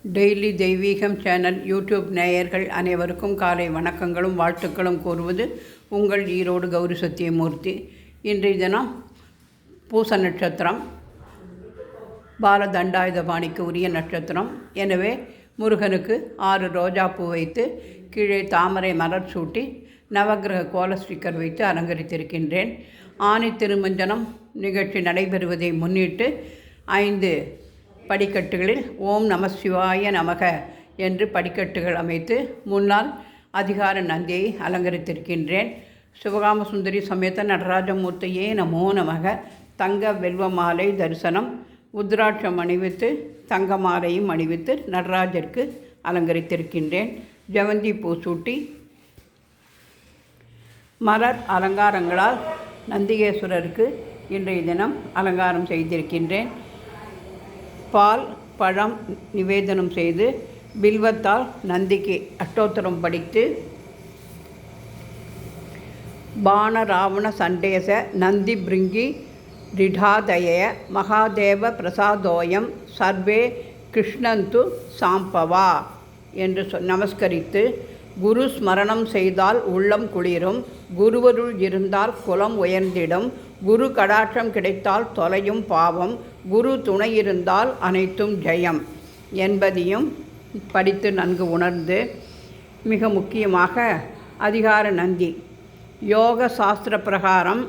Daily தெய்வீகம் channel YouTube நேயர்கள் அனைவருக்கும் காலை வணக்கங்களும் வாழ்த்துக்களும் கூறுவது உங்கள் ஈரோடு கௌரி சத்தியமூர்த்தி. இன்றைய தினம் பூச நட்சத்திரம், பாலதண்டாயுதபாணிக்கு உரிய நட்சத்திரம். எனவே முருகனுக்கு 6 ரோஜாப்பூ வைத்து கீழே தாமரை மலர் சூட்டி நவக்கிரக கோல ஸ்டிக்கர் வைத்து அலங்கரித்திருக்கின்றேன். ஆனி திருமஞ்சனம் நிகழ்ச்சி நடைபெறுவதை முன்னிட்டு 5 படிக்கட்டுகளில் ஓம் நம சிவாய நமக என்று படிக்கட்டுகள் அமைத்து முன்னால் அதிகார நந்தியை அலங்கரித்திருக்கின்றேன். சிவகாம சுந்தரி சமேத நடராஜமூர்த்தியே நமோ நமக. தங்க வெல்வ மாலை தரிசனம், உத்ராட்சம் அணிவித்து தங்க மாலையும் அணிவித்து நடராஜருக்கு அலங்கரித்திருக்கின்றேன். ஜவந்தி பூ சூட்டி மலர் அலங்காரங்களால் நந்திகேஸ்வரருக்கு இன்றைய தினம் அலங்காரம் செய்திருக்கின்றேன். பால் பழம் நிவேதனம் செய்து பில்வத்தால் நந்திக்கு அஷ்டோத்திரம் படித்து பாண ராவண சண்டேச நந்தி பிருங்கி ரிடாதய மகாதேவ பிரசாதோயம் சர்வே கிருஷ்ணந்து சாம்பவா என்று நமஸ்கரித்து, குரு ஸ்மரணம் செய்தால் உள்ளம் குளிரும், குருவருள் இருந்தால் குலம் உயர்ந்திடும், குரு கடாட்சம் கிடைத்தால் தொலையும் பாவம், குரு துணை இருந்தால் அனைத்தும் ஜெயம் என்பதையும் படித்து நன்கு உணர்ந்து, மிக முக்கியமாக அதிகார நந்தி யோக சாஸ்திர பிரகாரம்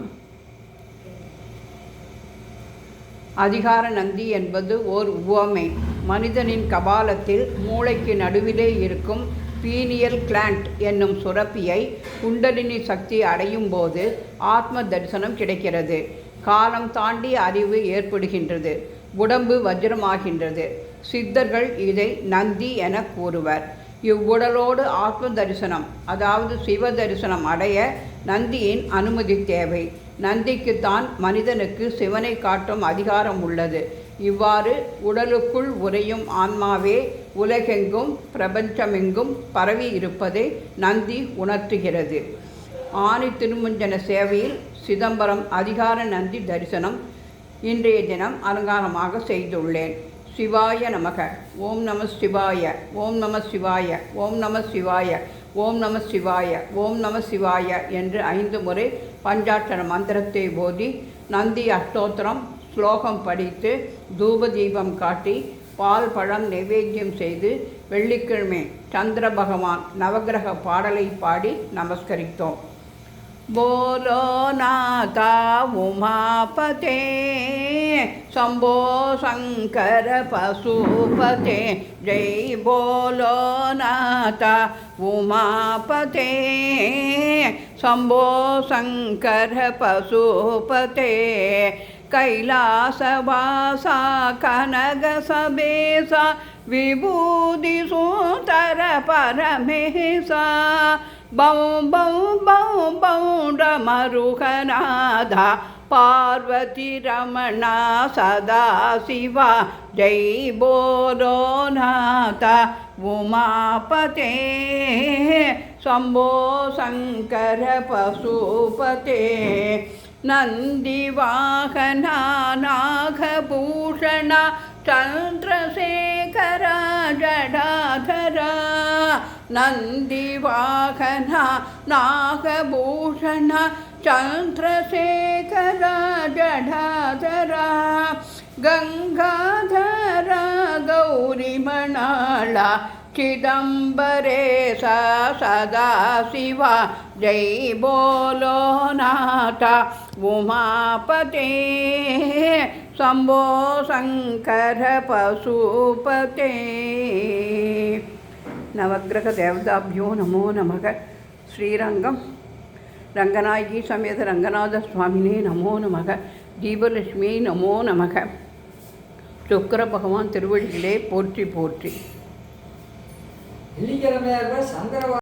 அதிகார நந்தி என்பது ஓர் உவமை. மனிதனின் கபாலத்தில் மூளைக்கு நடுவிலே இருக்கும் பீனியல் கிளாண்ட் என்னும் சுரப்பியை குண்டலினி சக்தி அடையும் போது ஆத்ம தரிசனம் கிடைக்கிறது. காலம் தாண்டி அறிவு ஏற்படுகின்றது, உடம்பு வஜ்ரமாகின்றது. சித்தர்கள் இதை நந்தி என கூறுவர். இவ்வுடலோடு ஆத்ம தரிசனம், அதாவது சிவ தரிசனம் அடைய நந்தியின் அனுமதி தேவை. நந்திக்குத்தான் மனிதனுக்கு சிவனை காட்டும் அதிகாரம் உள்ளது. இவ்வாறு உடலுக்குள் உறையும் ஆன்மாவே உலகெங்கும் பிரபஞ்சமெங்கும் பரவி இருப்பதை நந்தி உணர்த்துகிறது. ஆனி திருமஞ்சன சேவையில் சிதம்பரம் அதிகார நந்தி தரிசனம் இன்றைய தினம் அலங்காரமாக செய்துள்ளேன். சிவாய நமக. ஓம் நம சிவாய, ஓம் நம சிவாய, ஓம் நம சிவாய, ஓம் நம சிவாய, ஓம் நம சிவாய என்று 5 முறை பஞ்சாட்சர மந்திரத்தை போதி நந்தி அஷ்டோத்திரம் ஸ்லோகம் படித்து தூப தீபம் காட்டி பால் பழம் நைவேத்தியம் செய்து வெள்ளிக்கிழமை சந்திர பகவான் நவக்கிரக பாடலை பாடி நமஸ்கரித்தோம். போலோ நாதா உமாபதே சம்போ சங்கர பசுபதே, ஜெய் போலோ நாதா உமாபதே சம்போ சங்கர பசுபதே, कैलासवासा कनक सबेसा विभूति सुंदर परमेशा, बौ बौ बौ बौ रमरुहनाधा पार्वती रमणा सदा शिवा, जय बोलो नाथा उमापते शंभो शंकर पशुपते, नंदिवाहना नागभूषण चंद्रशेखर जडाधरा, नंदिवाहना नागभूषण चंद्रशेखर जडाधरा, गंगाधर गौरीमणाला चिदंबरेश सदा शिवा, जय बोलो नाथा उमापते शंभो शंकर पशुपते. नवग्रह देवताभ्यो नमो नमः. श्रीरंगम रंगनायकी समेत रंगनाथ स्वामिने नमो नमः. दीपलक्ष्मी नमो नमः. शुक्र भगवान तिरुवडिगले पोற்றி पोற்றி.